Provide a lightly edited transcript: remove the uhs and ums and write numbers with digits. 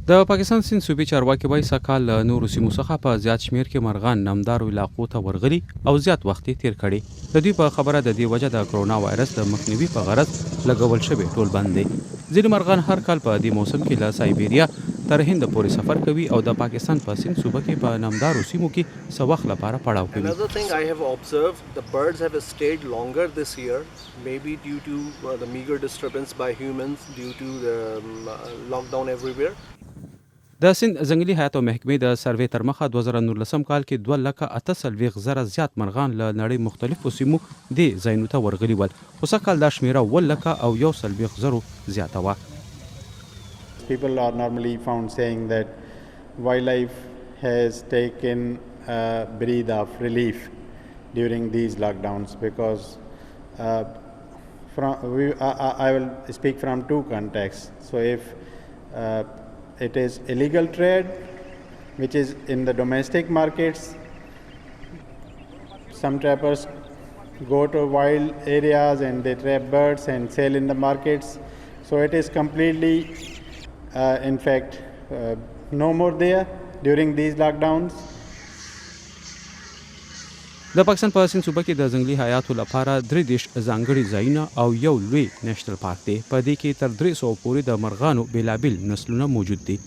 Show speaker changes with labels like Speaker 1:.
Speaker 1: د پاکستان سیند صوبې چارواکي وایي سږکال له نورو سیمو څخه په زیات شمیر کې مارغان نامدارو علاقو ته ورغلي او زیات وخت یې تیر کړی. د دوی په خبره د دې وجه د کرونا وایرس د مخنیوي په غرض لګول شوی ټولبند دی. ځینې مارغان هر کال په دې موسم کې له سایبیریا تر هند پورې سفر کوي او د پاکستان په سیند صوبه کې په نامدارو سیمو کې څه وخت لپاره پړاو کوي.
Speaker 2: Another thing I have observed, the birds have stayed longer this year, maybe due to the meager disturbance by humans due to the lockdown everywhere.
Speaker 1: د سیند ځنګلي حیات او محکمې د سروې تر مخه 2019 کال کې 2,48,000 زیات مرغان له نړۍ مختلفو سیمو دې ځایونو ته ورغلي ول، خو سږکال دا شمیره 1,41,000 زیاته وه.
Speaker 3: People are normally found saying that wildlife has taken a breath of relief during these lockdowns because I will speak from two contexts. So if it is illegal trade, which is in the domestic markets. Some trappers go to wild areas and they trap birds and sell in the markets. So it is completely, in fact, no more there during these lockdowns.
Speaker 1: د پاکستان په سیند صوبه کې د ځنګلي حیاتو لپاره 33 ځانګړي ځایونه او یو لوی نیشنل پارک دی. په دې کې تر 300 پورې د مارغانو بېلابېل نسلونه موجود دي.